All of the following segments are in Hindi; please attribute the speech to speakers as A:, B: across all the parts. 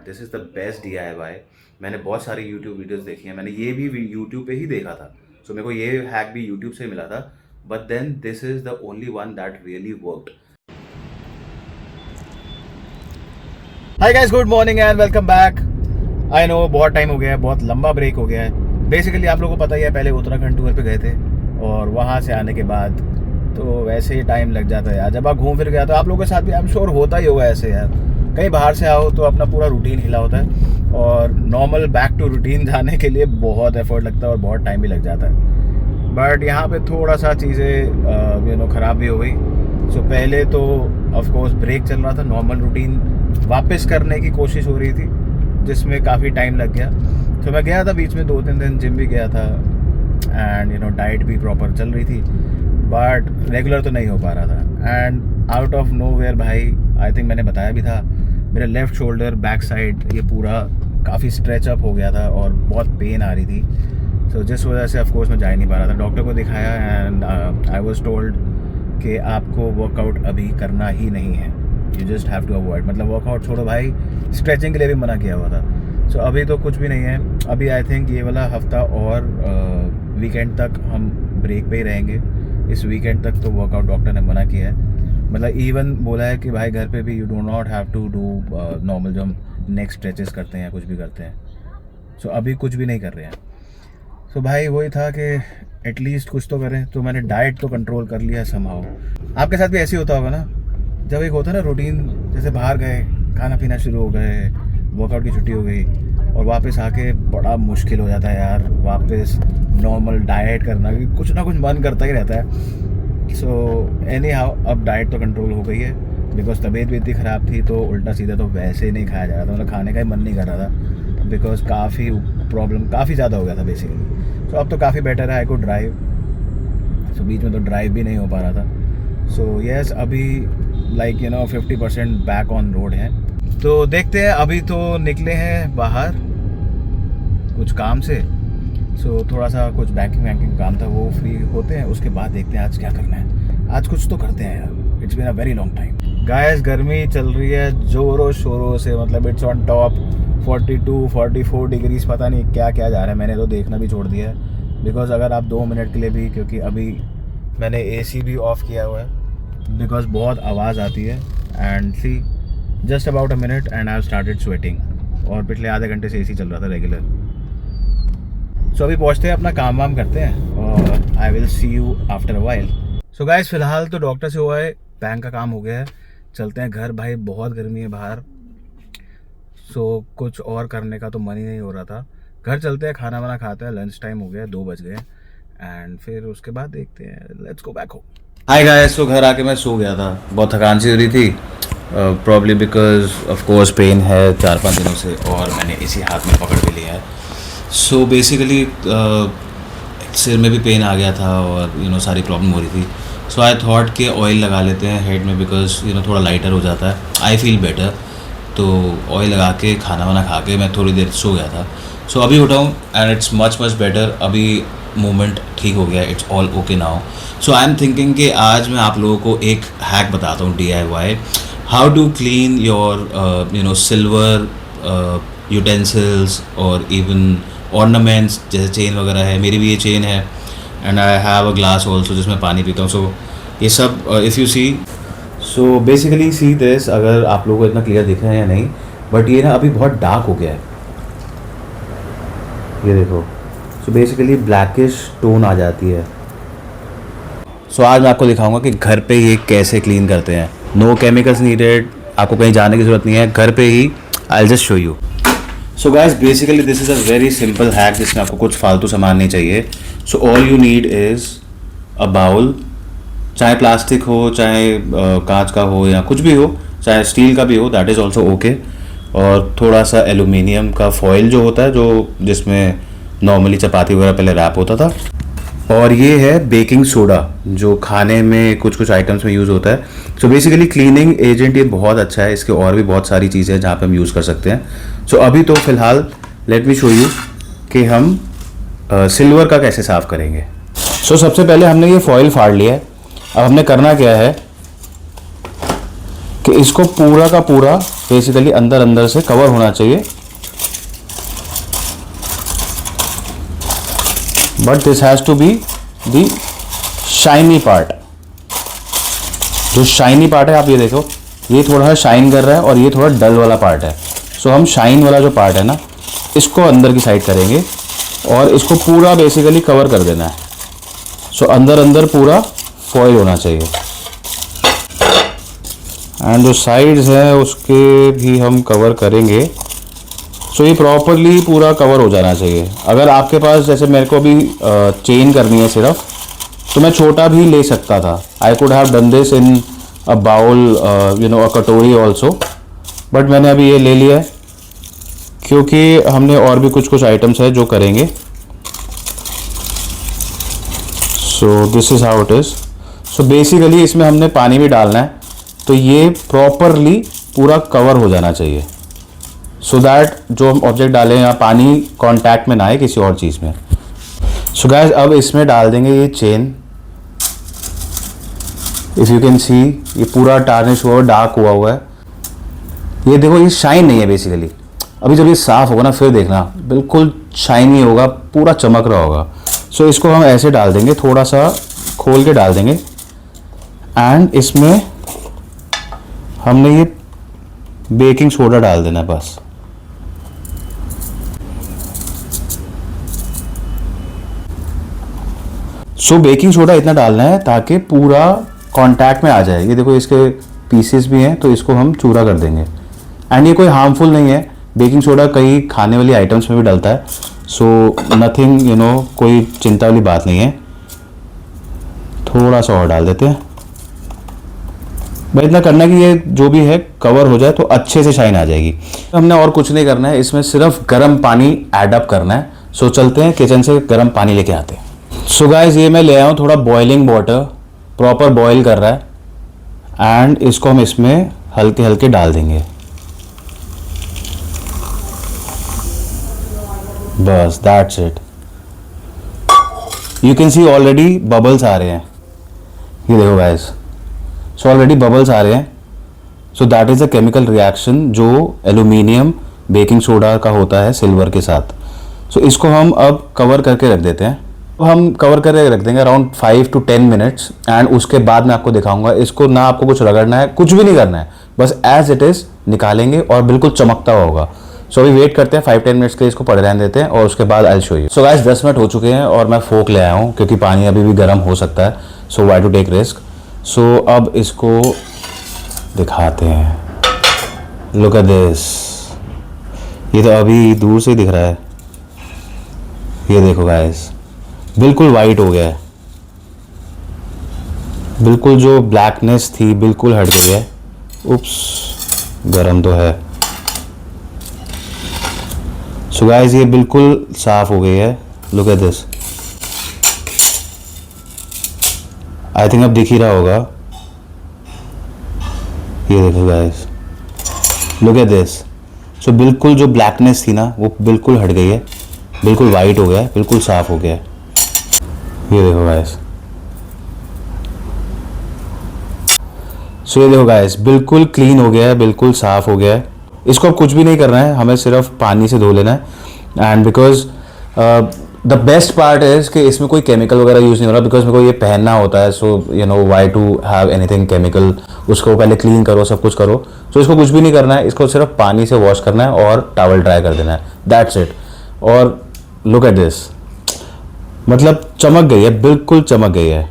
A: This is the best DIY। मैंने बहुत सारी यूट्यूब वीडियोस देखी हैं, मैंने ये भी यूट्यूब पे ही देखा था। सो मेरे को ये हैक भी यूट्यूब से मिला था, but then this is the only one that really worked.
B: Hi guys, good morning and welcome back. I know बहुत टाइम हो गया है, बहुत लंबा ब्रेक हो गया है। बेसिकली आप लोगों को पता ही है, पहले उत्तराखंड टूर पे गए थे और वहाँ से आने के बाद तो वैसे ही टाइम लग जाता है यार। जब आप घूम फिर गया तो आप लोगों के साथ भी आई एम श्योर होता ही होगा ऐसे यार। कहीं बाहर से आओ तो अपना पूरा रूटीन हिला होता है और नॉर्मल बैक टू रूटीन जाने के लिए बहुत एफर्ट लगता है और बहुत टाइम भी लग जाता है। बट यहाँ पे थोड़ा सा चीज़ें ख़राब भी हो गई। सो पहले तो ऑफ कोर्स ब्रेक चल रहा था, नॉर्मल रूटीन वापस करने की कोशिश हो रही थी जिसमें काफ़ी टाइम लग गया। तो मैं गया था बीच में 2-3 दिन, जिम भी गया था एंड डाइट भी प्रॉपर चल रही थी, बट रेगुलर तो नहीं हो पा रहा था। And out of nowhere भाई, आई थिंक मैंने बताया भी था, मेरा लेफ़्ट शोल्डर बैक साइड ये पूरा काफ़ी स्ट्रेच अप हो गया था और बहुत पेन आ रही थी। सो जिस वजह से ऑफ कोर्स मैं जा ही नहीं पा रहा था। डॉक्टर को दिखाया एंड आई वाज टोल्ड कि आपको वर्कआउट अभी करना ही नहीं है, you just have to avoid. मतलब वर्कआउट छोड़ो भाई, स्ट्रेचिंग के लिए भी मना किया हुआ था। सो अभी तो कुछ भी नहीं है। अभी आई थिंक ये वाला हफ्ता और वीकेंड तक हम ब्रेक पे ही रहेंगे। इस वीकेंड तक तो वर्कआउट डॉक्टर ने मना किया है। मतलब इवन बोला है कि भाई घर पे भी you do not have to do normal जो हम नेक स्ट्रेचेस करते हैं या कुछ भी करते हैं। सो अभी कुछ भी नहीं कर रहे हैं। सो भाई वही था कि एटलीस्ट कुछ तो करें। तो मैंने डाइट तो कंट्रोल कर लिया समहाउ। आपके साथ भी ऐसे ही होता होगा ना, जब एक होता है ना रूटीन, जैसे बाहर गए, खाना पीना शुरू हो गए, वर्कआउट की छुट्टी हो गई और वापस आके बड़ा मुश्किल हो जाता है यार वापस नॉर्मल डाइट करना, क्योंकि कुछ ना कुछ मन करता ही रहता है। सो एनी हाउ अब डाइट तो कंट्रोल हो गई है, बिकॉज तबीयत भी इतनी ख़राब थी तो उल्टा सीधा तो वैसे ही नहीं खाया जा रहा था। मतलब खाने का ही मन नहीं कर रहा था, बिकॉज काफ़ी प्रॉब्लम काफ़ी ज़्यादा हो गया था बेसिकली। सो अब तो काफ़ी बेटर है, आई कुड ड्राइव। सो बीच में तो ड्राइव भी नहीं हो पा रहा था। सो येस, अभी 50% बैक ऑन रोड है। तो देखते हैं, अभी तो निकले हैं बाहर कुछ काम से। सो थोड़ा सा कुछ बैंकिंग काम था, वो फ्री होते हैं, उसके बाद देखते हैं आज क्या करना है। आज कुछ तो करते हैं यार, it's been a very long time. Guys गर्मी चल रही है जोरों शोरों से, मतलब इट्स ऑन टॉप 42-44 डिग्रीज, पता नहीं क्या क्या जा रहा है। मैंने तो देखना भी छोड़ दिया है, बिकॉज अगर आप 2 मिनट के लिए भी, क्योंकि अभी मैंने AC भी ऑफ किया हुआ है बिकॉज बहुत आवाज़ आती है। And see just about a minute and I have started sweating, और पिछले आधे घंटे से AC चल रहा था रेगुलर। सो अभी पहुँचते हैं, अपना काम वाम करते हैं और I will see you after a while. So guys फिलहाल तो डॉक्टर से हुआ है, बैंक का काम हो गया है, चलते हैं घर। भाई बहुत गर्मी है बाहर, सो कुछ और करने का तो मन ही नहीं हो रहा था। घर चलते हैं, खाना वाना खाते हैं, लंच टाइम हो गया, 2 बज गए एंड फिर उसके बाद देखते हैं, let's go back home.
A: Hi guys, तो घर आके मैं सो गया था, बहुत थकान सी हो रही थी, probably because of course pain है 4-5 दिनों से और मैंने इसी हाथ में पकड़ भी लिया है। सो बेसिकली सिर में भी पेन आ गया था और सारी प्रॉब्लम हो रही थी। सो आई थॉट कि ऑयल लगा लेते हैं हेड में, बिकॉज थोड़ा लाइटर हो जाता है, आई फील बेटर। तो ऑयल लगा के खाना वाना खा के मैं थोड़ी देर सो गया था। सो अभी उठा हूँ एंड इट्स मच बेटर। अभी मूवमेंट ठीक हो गया, it's all okay now. So I am thinking कि आज मैं आप लोगों को एक हैक बताता हूँ, DIY, how to clean your silver utensils और इवन ऑर्नामेंट्स, जैसे चेन वगैरह है। मेरी भी ये चेन है and I have a glass also जिसमें पानी पीता हूँ। सो ये सब if you see, so basically see this, अगर आप लोगों को इतना क्लियर दिख रहा है या नहीं, बट ये ना अभी बहुत डार्क हो गया है, ये देखो। सो बेसिकली ब्लैकिश टोन आ जाती है। सो आज मैं आपको दिखाऊंगा कि घर पे ये कैसे क्लीन करते हैं। नो केमिकल्स नीडेड, आपको कहीं जाने की ज़रूरत नहीं है, घर पे ही। I will just show you. So guys basically this is a very simple hack जिसमें आपको कुछ फालतू सामान नहीं चाहिए। So all you need is a bowl, चाहे प्लास्टिक हो, चाहे कांच का हो या कुछ भी हो, चाहे स्टील का भी हो, दैट इज़ ऑल्सो ओके। और थोड़ा सा एल्यूमिनियम का फॉइल जो होता है, जो जिसमें नॉर्मली चपाती वगैरह पहले रैप होता था। और ये है बेकिंग सोडा, जो खाने में कुछ आइटम्स में यूज़ होता है। सो बेसिकली क्लीनिंग एजेंट ये बहुत अच्छा है, इसके और भी बहुत सारी चीज़ें हैं जहाँ पे हम यूज़ कर सकते हैं। सो अभी तो फ़िलहाल लेट मी शो यू कि हम सिल्वर का कैसे साफ़ करेंगे। सो सबसे पहले हमने ये फॉइल फाड़ लिया है। अब हमने करना क्या है,
B: कि इसको पूरा का पूरा बेसिकली अंदर अंदर से कवर होना चाहिए, but this has to be the shiny part. जो शाइनी पार्ट है, आप ये देखो, ये थोड़ा सा शाइन कर रहा है और ये थोड़ा डल वाला पार्ट है। सो हम शाइन वाला जो पार्ट है ना, इसको अंदर की साइड करेंगे और इसको पूरा बेसिकली कवर कर देना है। सो अंदर अंदर पूरा फॉइल होना चाहिए, एंड जो साइड्स हैं उसके भी हम कवर करेंगे। सो ये प्रॉपरली पूरा कवर हो जाना चाहिए। अगर आपके पास, जैसे मेरे को भी चेन करनी है सिर्फ, तो मैं छोटा भी ले सकता था। I could have done this in a bowl, you know, a कटोरी ऑल्सो, बट मैंने अभी ये ले लिया है क्योंकि हमने और भी कुछ कुछ आइटम्स है जो करेंगे। So this is how it is. So basically इसमें हमने पानी भी डालना है, तो ये प्रॉपरली पूरा कवर हो जाना चाहिए, सो दैट जो हम ऑब्जेक्ट डालें या पानी कांटेक्ट में ना आए किसी और चीज़ में। सो गाइस, अब इसमें डाल देंगे ये चेन। इफ़ यू कैन सी, ये पूरा टार्निश हुआ, डार्क हुआ है। ये देखो, ये शाइन नहीं है बेसिकली। अभी जब ये साफ़ होगा ना, फिर देखना बिल्कुल शाइनी होगा, पूरा चमक रहा होगा। सो इसको हम ऐसे डाल देंगे, थोड़ा सा खोल के डाल देंगे, एंड इसमें हमने ये बेकिंग सोडा डाल देना है बस। सो बेकिंग सोडा इतना डालना है ताकि पूरा कांटेक्ट में आ जाए। ये देखो, इसके पीसेस भी हैं, तो इसको हम चूरा कर देंगे। एंड ये कोई हार्मफुल नहीं है। बेकिंग सोडा कई खाने वाली आइटम्स में भी डलता है, सो नथिंग, यू नो, कोई चिंता वाली बात नहीं है। थोड़ा सा और डाल देते हैं भाई। इतना करना कि ये जो भी है कवर हो जाए, तो अच्छे से शाइन आ जाएगी। हमने और कुछ नहीं करना है, इसमें सिर्फ गर्म पानी ऐड अप करना है। सो चलते हैं किचन से गर्म पानी लेके आते हैं। सो गाइस, ये मैं ले आया हूँ थोड़ा बॉइलिंग वाटर, प्रॉपर बॉईल कर रहा है, एंड इसको हम इसमें हल्के हल्के डाल देंगे बस। That's it. You can see already bubbles आ रहे हैं, ये देखो गाइस। सो ऑलरेडी बबल्स आ रहे हैं। So that is a chemical reaction जो एल्यूमिनियम बेकिंग सोडा का होता है सिल्वर के साथ। सो इसको हम अब कवर करके रख देते हैं। तो हम कवर करके रख देंगे अराउंड 5 to 10 मिनट्स, एंड उसके बाद मैं आपको दिखाऊंगा। इसको ना आपको कुछ रगड़ना है, कुछ भी नहीं करना है, बस एज इट इज़ निकालेंगे और बिल्कुल चमकता हुआ होगा। सो अभी वेट करते हैं 5-10 मिनट्स के लिए, इसको पड़े रहने देते हैं और उसके बाद I show you. So guys, 10 minute हो चुके हैं और मैं फोक ले आया हूँ क्योंकि पानी अभी भी गर्म हो सकता है। सो वाई टू टेक रिस्क। सो अब इसको दिखाते हैं। Look at this. ये तो अभी दूर से दिख रहा है। ये देखो गाइस, बिल्कुल वाइट हो गया है, बिल्कुल जो ब्लैकनेस थी बिल्कुल हट गई है। उप्स, गरम तो है। सो गाइस, ये बिल्कुल साफ हो गई है। Look at this. I think अब दिख ही रहा होगा। ये देखो गाइस, लुक एट दिस। सो बिल्कुल जो ब्लैकनेस थी ना, वो बिल्कुल हट गई है, बिल्कुल वाइट हो गया है, बिल्कुल साफ हो गया है। ये देखो गाइस। सो ये देखो गाइस, बिल्कुल क्लीन हो गया है, बिल्कुल साफ हो गया है। इसको अब कुछ भी नहीं करना है, हमें सिर्फ पानी से धो लेना है। And because the best part is कि इसमें कोई केमिकल वगैरह यूज़ नहीं हो रहा, बिकॉज मेरे को ये पहनना होता है। So you know why to have anything chemical. उसको पहले क्लीन करो, सब कुछ करो। सो इसको कुछ भी नहीं करना है, इसको सिर्फ पानी से वॉश करना है और टॉवल ड्राई कर देना है। That's it. और लुक एट दिस, मतलब चमक गई है, बिल्कुल चमक गई है।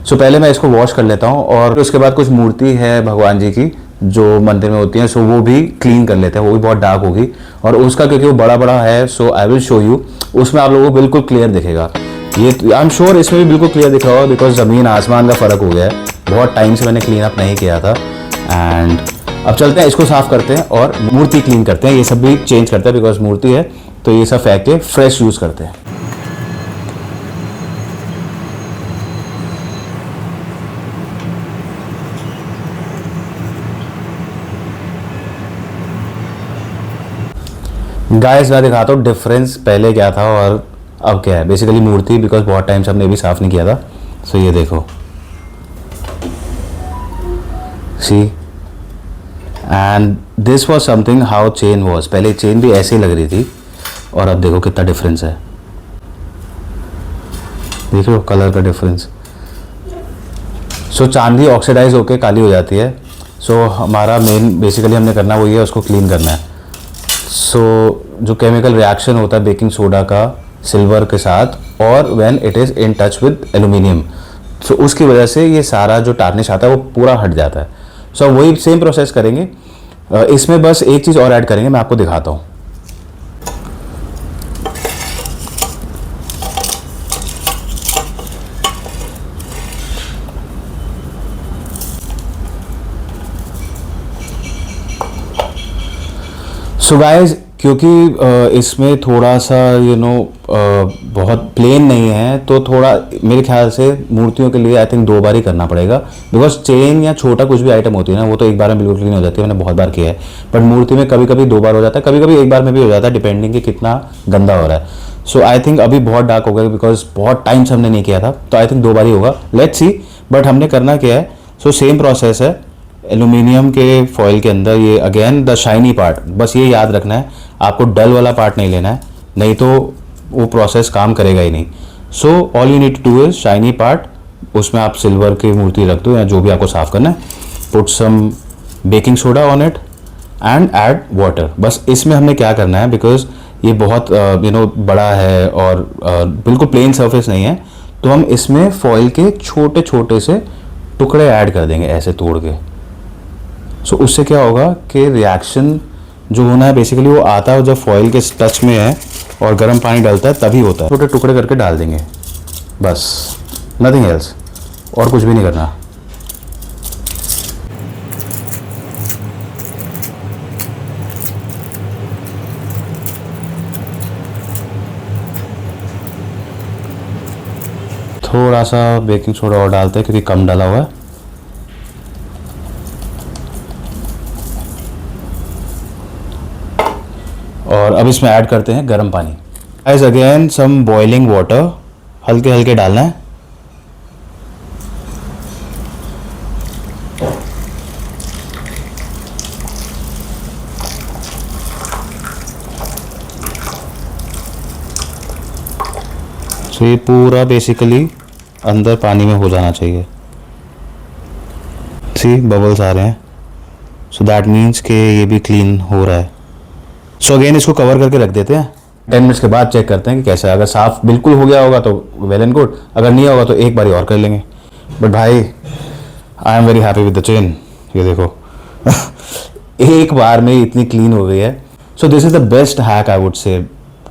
B: सो पहले मैं इसको वॉश कर लेता हूँ और उसके बाद कुछ मूर्ति है भगवान जी की जो मंदिर में होती हैं, सो वो भी क्लीन कर लेते हैं। वो भी बहुत डार्क होगी और उसका क्योंकि वो बड़ा बड़ा है, सो आई विल शो यू। उसमें आप लोगों को बिल्कुल क्लियर दिखेगा। ये आई एम श्योर इसमें भी बिल्कुल क्लियर दिख रहा होगा, बिकॉज ज़मीन आसमान का फ़र्क हो गया है। बहुत टाइम से मैंने क्लीन अप नहीं किया था। एंड अब चलते हैं, इसको साफ़ करते हैं और मूर्ति क्लीन करते हैं। ये सब भी चेंज करते हैं बिकॉज मूर्ति है, तो ये सब फेंक के फ्रेश यूज़ करते हैं। गाइस, मैं दिखाता हूँ डिफरेंस पहले क्या था और अब क्या है। बेसिकली मूर्ति, बिकॉज बहुत टाइम से हमने भी साफ़ नहीं किया था। सो ये देखो, see
A: and this was something how chain was, पहले चेन भी ऐसे ही लग रही थी और अब देखो कितना डिफरेंस है, देख लो कलर का डिफरेंस। सो चांदी ऑक्सीडाइज होकर काली हो जाती है। सो हमारा मेन बेसिकली हमने करना वही है, उसको क्लीन करना है। सो जो केमिकल रिएक्शन होता है बेकिंग सोडा का सिल्वर के साथ और when it is in touch with aluminium, so उसकी वजह से ये सारा जो टार्निश आता है वो पूरा हट जाता है। सो वही सेम प्रोसेस करेंगे। इसमें बस एक चीज़ और ऐड करेंगे, मैं आपको दिखाता हूँ। सो गाइस, क्योंकि इसमें थोड़ा सा बहुत प्लेन नहीं है, तो थोड़ा मेरे ख्याल से मूर्तियों के लिए आई थिंक 2 बार ही करना पड़ेगा। बिकॉज चेन या छोटा कुछ भी आइटम होती है ना, वो तो एक बार में बिल्कुल क्लीन हो जाती है, मैंने बहुत बार किया है। बट मूर्ति में कभी कभी 2 बार हो जाता है, कभी कभी एक बार में भी हो जाता है, डिपेंडिंग कि कितना गंदा हो रहा है। सो आई थिंक अभी बहुत डार्क हो गया बिकॉज बहुत टाइम से हमने नहीं किया था, तो आई थिंक 2 बार ही होगा, लेट्स सी। बट हमने करना क्या है, सो सेम प्रोसेस है। एल्यूमिनियम के फॉइल के अंदर ये अगेन द शाइनी पार्ट, बस ये याद रखना है, आपको डल वाला पार्ट नहीं लेना है, नहीं तो वो प्रोसेस काम करेगा ही नहीं। So all you need to do is shiny part, उसमें आप सिल्वर की मूर्ति रख दो या जो भी आपको साफ करना है, put some baking soda on it and add water. बस इसमें हमने क्या करना है, बिकॉज ये बहुत बड़ा है और बिल्कुल प्लेन सरफेस नहीं है, तो हम इसमें फॉइल के छोटे छोटे से टुकड़े ऐड कर देंगे ऐसे तोड़ के। सो उससे क्या होगा कि रिएक्शन जो होना है बेसिकली वो आता है जब फॉइल के टच में है और गर्म पानी डालता है तभी होता है। छोटे टुकड़े करके डाल देंगे, बस, नथिंग एल्स, और कुछ भी नहीं करना। थोड़ा सा बेकिंग सोडा और डालते हैं क्योंकि कम डाला हुआ है। और अब इसमें ऐड करते हैं गर्म पानी। Guys again some boiling water, हल्के हल्के डालना है। तो ये पूरा बेसिकली अंदर पानी में हो जाना चाहिए। सी बबल्स आ रहे हैं, सो दैट मीन्स कि ये भी क्लीन हो रहा है। सो अगेन इसको कवर करके रख देते हैं, 10 मिनट्स के बाद चेक करते हैं कि कैसा है। अगर साफ बिल्कुल हो गया होगा तो वेल एंड गुड, अगर नहीं होगा तो एक बार और कर लेंगे। बट भाई I am very happy with the chain, ये देखो एक बार में इतनी क्लीन हो गई है। So this is the best hack I would say.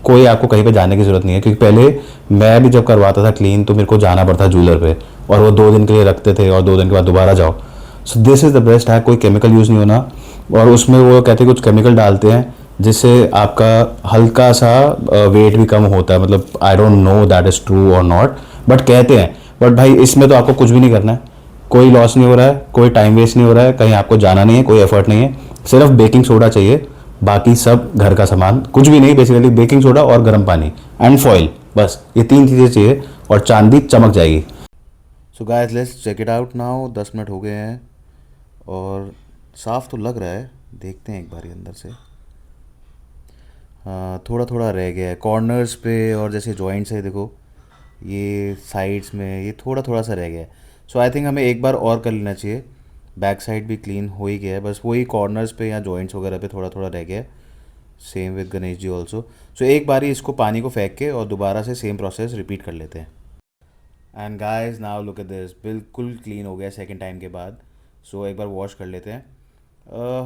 A: कोई आपको कहीं पे जाने की ज़रूरत नहीं है, क्योंकि पहले मैं भी जब करवाता था क्लीन तो मेरे को जाना पड़ता जूलर पे और वो 2 दिन के लिए रखते थे और 2 दिन के बाद दोबारा जाओ। So this is the best hack, कोई केमिकल यूज़ नहीं होना। और उसमें वो कहते हैं कुछ केमिकल डालते हैं जिससे आपका हल्का सा वेट भी कम होता है, मतलब I don't know that is true और नॉट, बट कहते हैं। बट भाई इसमें तो आपको कुछ भी नहीं करना है, कोई लॉस नहीं हो रहा है, कोई टाइम वेस्ट नहीं हो रहा है, कहीं आपको जाना नहीं है, कोई एफर्ट नहीं है, सिर्फ बेकिंग सोडा चाहिए, बाकी सब घर का सामान कुछ भी नहीं, बेसिकली बेकिंग सोडा और गर्म पानी एंड फॉइल, बस ये 3 चीज़ें चाहिए और चांदी चमक जाएगी। So guys let's check it out now. 10 minute हो गए हैं और साफ़ तो लग रहा है, देखते हैं एक बार अंदर से। थोड़ा थोड़ा रह गया है कॉर्नर्स पे और जैसे जॉइंट्स है देखो, ये साइड्स में ये थोड़ा थोड़ा सा रह गया है। सो आई थिंक हमें एक बार और कर लेना चाहिए। बैक साइड भी क्लीन हो ही गया है, बस वही कॉर्नर्स पे या जॉइंट्स वगैरह पे थोड़ा थोड़ा रह गया है। Same with Ganesh ji also. So एक बार ही इसको पानी को फेंक के और दोबारा से सेम प्रोसेस रिपीट कर लेते हैं। And guys now look at this, बिल्कुल क्लीन हो गया सेकेंड टाइम के बाद। सो एक बार वॉश कर लेते हैं।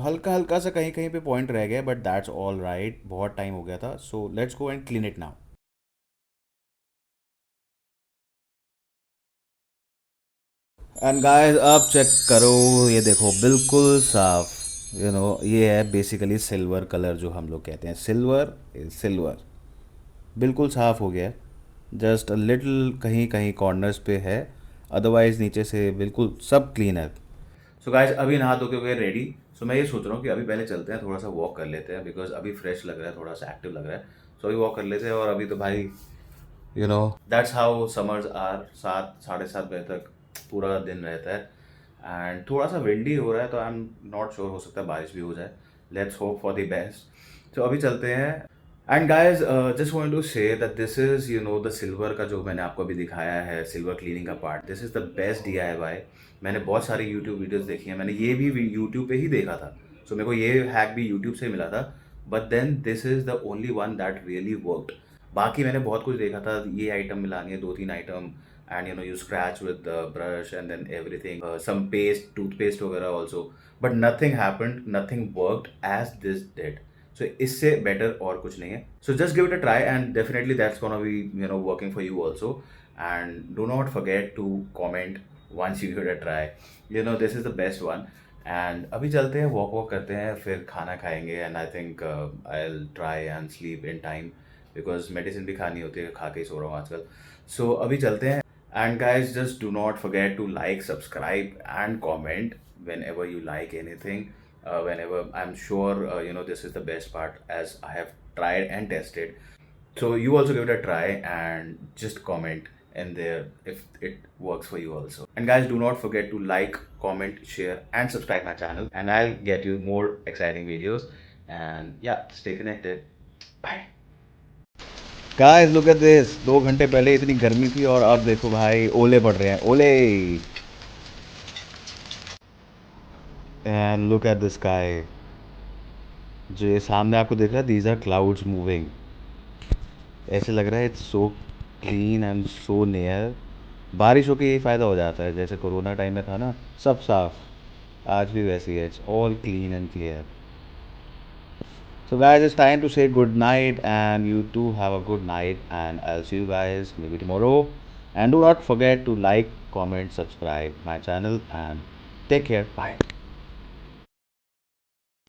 A: हल्का हल्का सा कहीं कहीं पे पॉइंट रह गया, बट दैट्स ऑल राइट, बहुत टाइम हो गया था। So let's go and clean it now. And guys अब चेक करो, ये देखो बिल्कुल साफ। ये है बेसिकली सिल्वर कलर जो हम लोग कहते हैं, सिल्वर सिल्वर बिल्कुल साफ हो गया है। जस्ट अ लिटिल कहीं कहीं कॉर्नर्स पे है, अदरवाइज नीचे से बिल्कुल सब क्लीन है। सो गाइस अभी नहा धो के हो गए रेडी। सो मैं ये सोच रहा हूँ कि अभी पहले चलते हैं, थोड़ा सा वॉक कर लेते हैं, बिकॉज अभी फ्रेश लग रहा है, थोड़ा सा एक्टिव लग रहा है। सो अभी वॉक कर लेते हैं। और अभी तो भाई दैट्स हाउ समर्स आर, 7 साढ़े 7 बजे तक पूरा दिन रहता है। एंड थोड़ा सा विंडी हो रहा है, तो आई एम नॉट श्योर, हो सकता है बारिश भी हो जाए. Let's hope for the best. तो अभी चलते हैं. And guys just want to say that this is the silver का जो मैंने आपको अभी दिखाया है, सिल्वर क्लीनिंग का part, this is the best DIY. मैंने बहुत सारी यूट्यूब वीडियोस देखी हैं, मैंने ये भी यूट्यूब पे ही देखा था. सो मेरे को ये हैक भी यूट्यूब से मिला था. But then this is the only one that really worked. बाकी मैंने बहुत कुछ देखा था, ये आइटम मिलानी है, 2-3 item, and you scratch with the brush and then everything, some paste, toothpaste वगैरह also, but nothing happened, nothing worked as this did. So इससे better और कुछ नहीं है. So just give it a try and definitely that's gonna be working for you also. And do not forget to comment once you give it a try. This is the best one. And अभी चलते हैं, वॉक करते हैं, फिर खाना खाएंगे. And I think I'll try and sleep in time because medicine भी खानी होती है, खा के ही सो रहा हूँ आजकल. सो अभी चलते हैं. And guys, just do not forget to like, subscribe, and comment whenever you like anything. Whenever I'm sure this is the best part, as I have tried and tested. So you also give it a try and just comment in there if it works for you also. And guys, do not forget to like, comment, share, and subscribe my channel. And I'll get you more exciting videos. And yeah, stay connected. Bye. Guys look at this. 2 घंटे पहले इतनी गर्मी थी और अब देखो भाई, ओले पड़ रहे हैं, ओले. And look at the sky. जो ये सामने आपको दिख रहा है, दीज आर क्लाउड्स मूविंग. ऐसे लग रहा है it's so clean and so near. बारिश हो के यही फ़ायदा हो जाता है, जैसे कोरोना टाइम में था ना, सब साफ. आज भी वैसी है, it's all clean and clear. So guys, it's time to say good night, and you too have a good night, and I'll see you guys maybe tomorrow. And do not forget to like, comment, subscribe my channel, and take care. Bye.